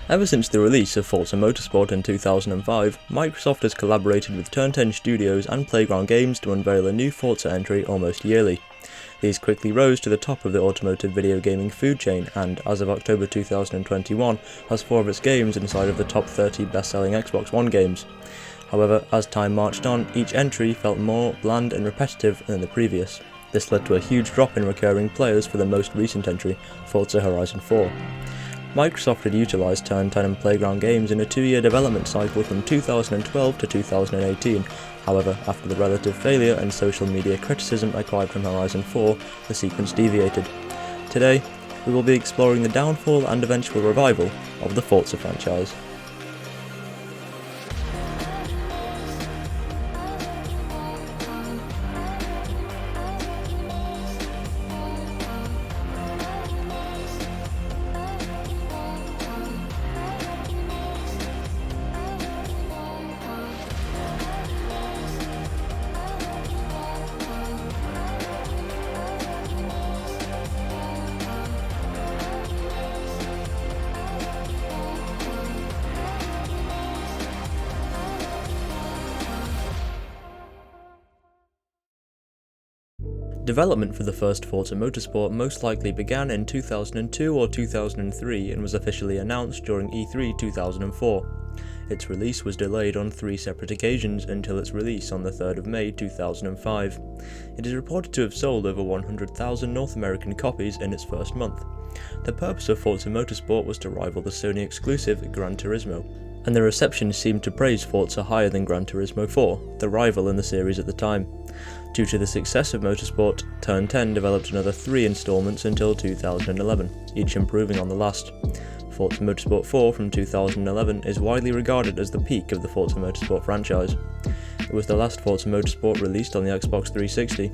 Ever since the release of Forza Motorsport in 2005, Microsoft has collaborated with Turn 10 Studios and Playground Games to unveil a new Forza entry almost yearly. These quickly rose to the top of the automotive video gaming food chain and, as of October 2021, has 4 of its games inside of the top 30 best-selling Xbox One games. However, as time marched on, each entry felt more bland and repetitive than the previous. This led to a huge drop in recurring players for the most recent entry, Forza Horizon 4. Microsoft had utilised Turn 10 and Playground Games in a 2-year development cycle from 2012 to 2018. However, after the relative failure and social media criticism acquired from Horizon 4, the sequence deviated. Today, we will be exploring the downfall and eventual revival of the Forza franchise. Development for the first Forza Motorsport most likely began in 2002 or 2003 and was officially announced during E3 2004. Its release was delayed on 3 separate occasions until its release on the 3rd of May 2005. It is reported to have sold over 100,000 North American copies in its first month. The purpose of Forza Motorsport was to rival the Sony exclusive Gran Turismo, and the reception seemed to praise Forza higher than Gran Turismo 4, the rival in the series at the time. Due to the success of Motorsport, Turn 10 developed another 3 installments until 2011, each improving on the last. Forza Motorsport 4 from 2011 is widely regarded as the peak of the Forza Motorsport franchise. It was the last Forza Motorsport released on the Xbox 360.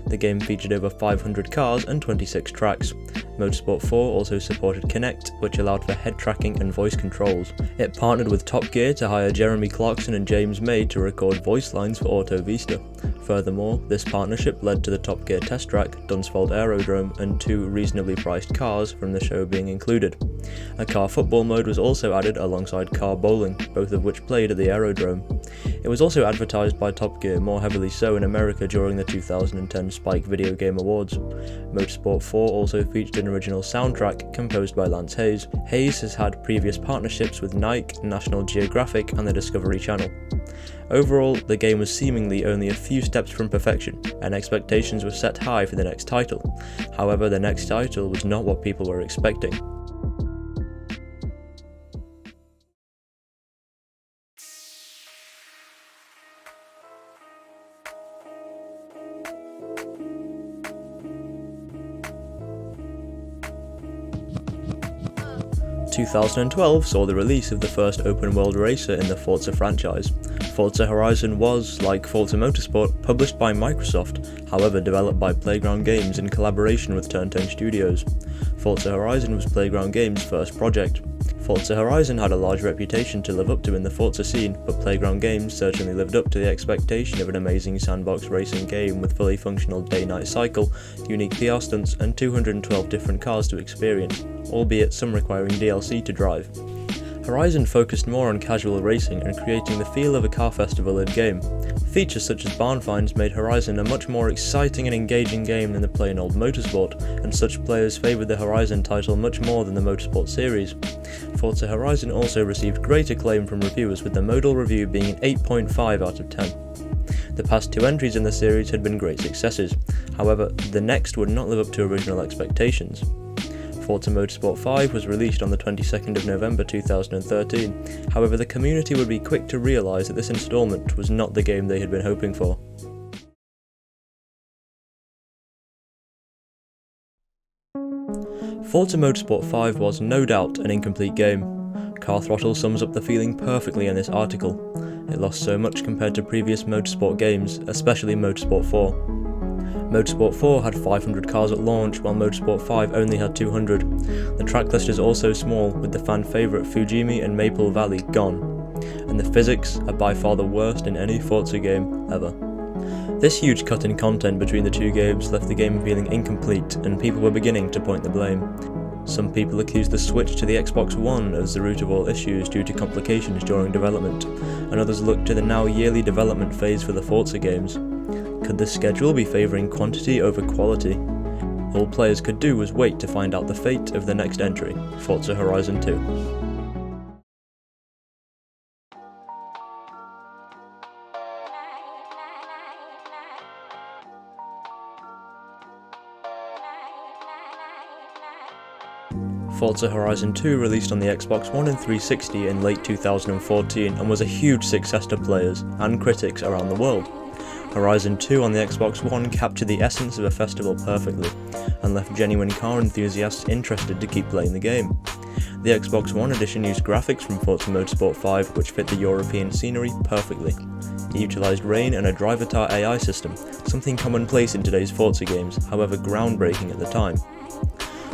The game featured over 500 cars and 26 tracks. Motorsport 4 also supported Kinect, which allowed for head tracking and voice controls. It partnered with Top Gear to hire Jeremy Clarkson and James May to record voice lines for Auto Vista. Furthermore, this partnership led to the Top Gear test track, Dunsfold Aerodrome, and 2 reasonably priced cars from the show being included. A car football mode was also added alongside car bowling, both of which played at the Aerodrome. It was also advertised by Top Gear, more heavily so in America during the 2010 Spike Video Game Awards. Motorsport 4 also featured an original soundtrack composed by Lance Hayes. Hayes has had previous partnerships with Nike, National Geographic, and the Discovery Channel. Overall, the game was seemingly only a few steps from perfection, and expectations were set high for the next title. However, the next title was not what people were expecting. In 2012 saw the release of the first open-world racer in the Forza franchise. Forza Horizon was, like Forza Motorsport, published by Microsoft, however developed by Playground Games in collaboration with Turn 10 Studios. Forza Horizon was Playground Games' first project. Forza Horizon had a large reputation to live up to in the Forza scene, but Playground Games certainly lived up to the expectation of an amazing sandbox racing game with fully functional day-night cycle, unique PR stunts, and 212 different cars to experience, albeit some requiring DLC to drive. Horizon focused more on casual racing and creating the feel of a car festival in-game. Features such as barn finds made Horizon a much more exciting and engaging game than the plain old Motorsport, and such players favoured the Horizon title much more than the Motorsport series. Forza Horizon also received great acclaim from reviewers, with the modal review being an 8.5 out of 10. The past 2 entries in the series had been great successes, however, the next would not live up to original expectations. Forza Motorsport 5 was released on the 22nd of November 2013, however the community would be quick to realise that this installment was not the game they had been hoping for. Forza Motorsport 5 was no doubt an incomplete game. Car Throttle sums up the feeling perfectly in this article. It lost so much compared to previous Motorsport games, especially Motorsport 4. Motorsport 4 had 500 cars at launch, while Motorsport 5 only had 200. The track list is also small, with the fan favourite Fujimi and Maple Valley gone. And the physics are by far the worst in any Forza game ever. This huge cut in content between the 2 games left the game feeling incomplete, and people were beginning to point the blame. Some people accuse the switch to the Xbox One as the root of all issues due to complications during development, and others look to the now yearly development phase for the Forza games. Could this schedule be favouring quantity over quality? All players could do was wait to find out the fate of the next entry, Forza Horizon 2. Forza Horizon 2 released on the Xbox One and 360 in late 2014 and was a huge success to players and critics around the world. Horizon 2 on the Xbox One captured the essence of a festival perfectly, and left genuine car enthusiasts interested to keep playing the game. The Xbox One edition used graphics from Forza Motorsport 5 which fit the European scenery perfectly. It utilised rain and a driver-tar AI system, something commonplace in today's Forza games, however groundbreaking at the time.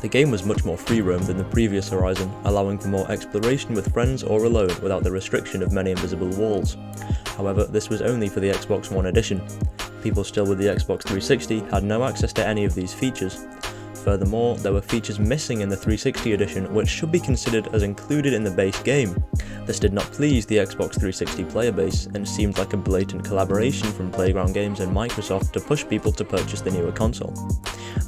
The game was much more free-roam than the previous Horizon, allowing for more exploration with friends or alone without the restriction of many invisible walls. However, this was only for the Xbox One edition. People still with the Xbox 360 had no access to any of these features. Furthermore, there were features missing in the 360 edition which should be considered as included in the base game. This did not please the Xbox 360 player base and seemed like a blatant collaboration from Playground Games and Microsoft to push people to purchase the newer console.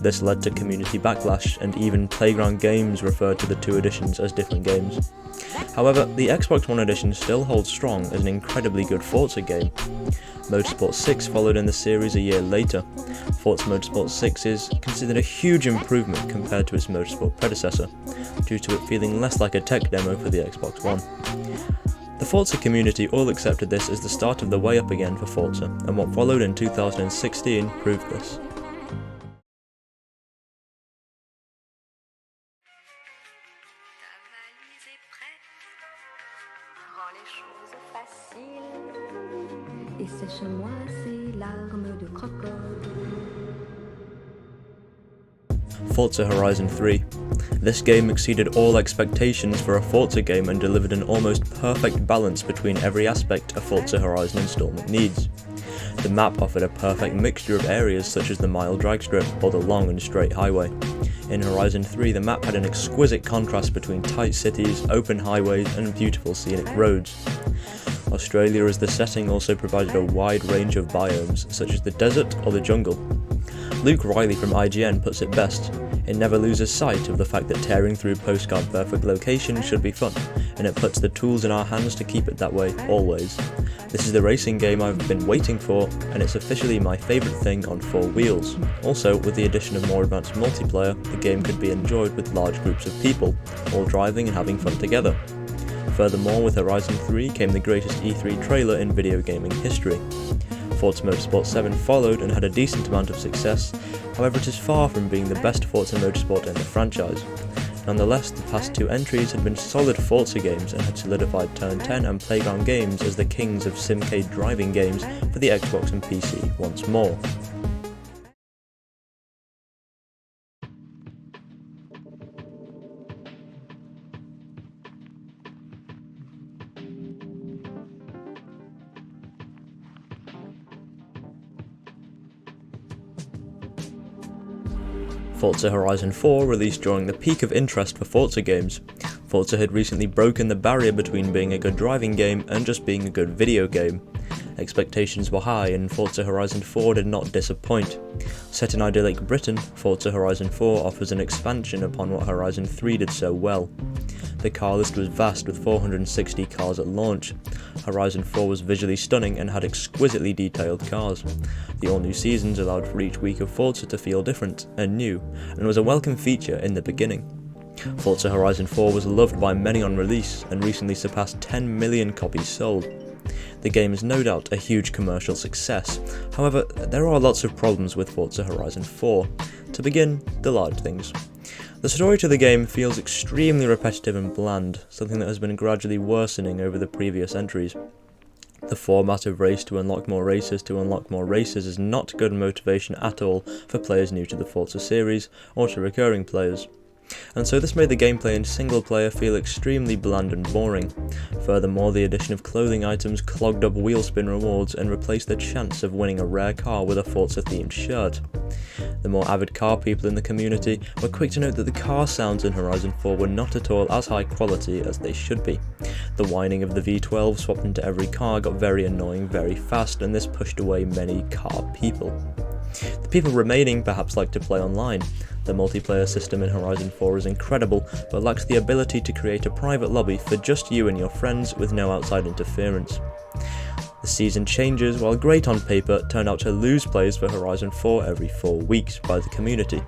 This led to community backlash, and even Playground Games referred to the two editions as different games. However, the Xbox One edition still holds strong as an incredibly good Forza game. Motorsport 6 followed in the series a year later. Forza Motorsport 6 is considered a huge improvement compared to its Motorsport predecessor, due to it feeling less like a tech demo for the Xbox One. The Forza community all accepted this as the start of the way up again for Forza, and what followed in 2016 proved this. Et sèche-moi ces larmes de crocodile. Forza Horizon 3. This game exceeded all expectations for a Forza game and delivered an almost perfect balance between every aspect a Forza Horizon installment needs. The map offered a perfect mixture of areas such as the mile drag strip or the long and straight highway. In Horizon 3, the map had an exquisite contrast between tight cities, open highways and beautiful scenic roads. Australia as the setting also provided a wide range of biomes, such as the desert or the jungle. Luke Riley from IGN puts it best: it never loses sight of the fact that tearing through postcard perfect locations should be fun, and it puts the tools in our hands to keep it that way, always. This is the racing game I've been waiting for, and it's officially my favourite thing on four wheels. Also, with the addition of more advanced multiplayer, the game could be enjoyed with large groups of people, all driving and having fun together. Furthermore, with Horizon 3 came the greatest E3 trailer in video gaming history. Forza Motorsport 7 followed and had a decent amount of success, however it is far from being the best Forza Motorsport in the franchise. Nonetheless, the past two entries had been solid Forza games and had solidified Turn 10 and Playground Games as the kings of simcade driving games for the Xbox and PC once more. Forza Horizon 4 released during the peak of interest for Forza games. Forza had recently broken the barrier between being a good driving game and just being a good video game. Expectations were high and Forza Horizon 4 did not disappoint. Set in idyllic Britain, Forza Horizon 4 offers an expansion upon what Horizon 3 did so well. The car list was vast with 460 cars at launch. Horizon 4 was visually stunning and had exquisitely detailed cars. The all-new seasons allowed for each week of Forza to feel different and new, and was a welcome feature in the beginning. Forza Horizon 4 was loved by many on release and recently surpassed 10 million copies sold. The game is no doubt a huge commercial success, however there are lots of problems with Forza Horizon 4. To begin, the large things. The story to the game feels extremely repetitive and bland, something that has been gradually worsening over the previous entries. The format of race to unlock more races is not good motivation at all for players new to the Forza series or to recurring players. And so this made the gameplay in single player feel extremely bland and boring. Furthermore, the addition of clothing items clogged up wheel spin rewards and replaced the chance of winning a rare car with a Forza themed shirt. The more avid car people in the community were quick to note that the car sounds in Horizon 4 were not at all as high quality as they should be. The whining of the V12 swapped into every car got very annoying very fast, and this pushed away many car people. The people remaining perhaps like to play online. The multiplayer system in Horizon 4 is incredible, but lacks the ability to create a private lobby for just you and your friends with no outside interference. The season changes, while great on paper, turned out to lose players for Horizon 4 every 4 weeks by the community,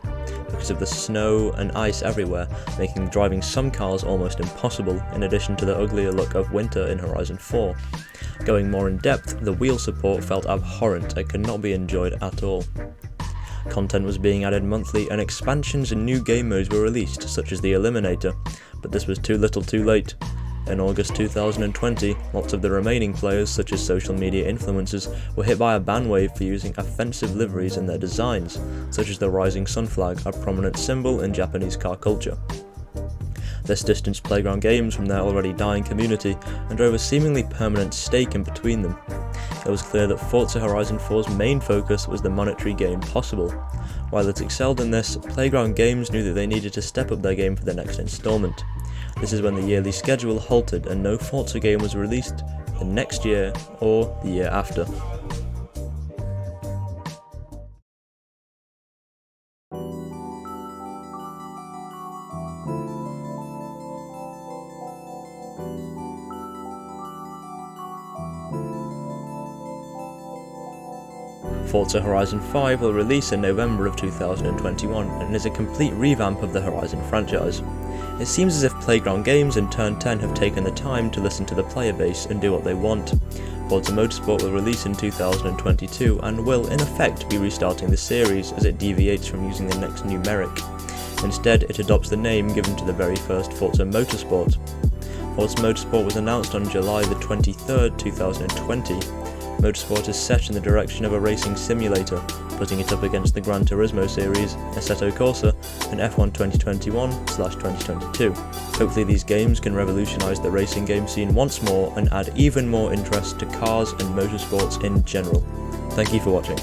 because of the snow and ice everywhere, making driving some cars almost impossible, in addition to the uglier look of winter in Horizon 4. Going more in depth, the wheel support felt abhorrent and could not be enjoyed at all. Content was being added monthly, and expansions and new game modes were released, such as the Eliminator, but this was too little too late. In August 2020, lots of the remaining players, such as social media influencers, were hit by a ban wave for using offensive liveries in their designs, such as the rising sun flag, a prominent symbol in Japanese car culture. This distanced Playground Games from their already dying community and drove a seemingly permanent stake in between them. It was clear that Forza Horizon 4's main focus was the monetary gain possible. While it excelled in this, Playground Games knew that they needed to step up their game for the next installment. This is when the yearly schedule halted and no Forza game was released the next year or the year after. Forza Horizon 5 will release in November of 2021 and is a complete revamp of the Horizon franchise. It seems as if Playground Games and Turn 10 have taken the time to listen to the player base and do what they want. Forza Motorsport will release in 2022 and will, in effect, be restarting the series as it deviates from using the next numeric. Instead, it adopts the name given to the very first Forza Motorsport. Forza Motorsport was announced on July the 23rd, 2020. Motorsport is set in the direction of a racing simulator, putting it up against the Gran Turismo series, Assetto Corsa, and F1 2021/2022. Hopefully these games can revolutionise the racing game scene once more and add even more interest to cars and motorsports in general. Thank you for watching.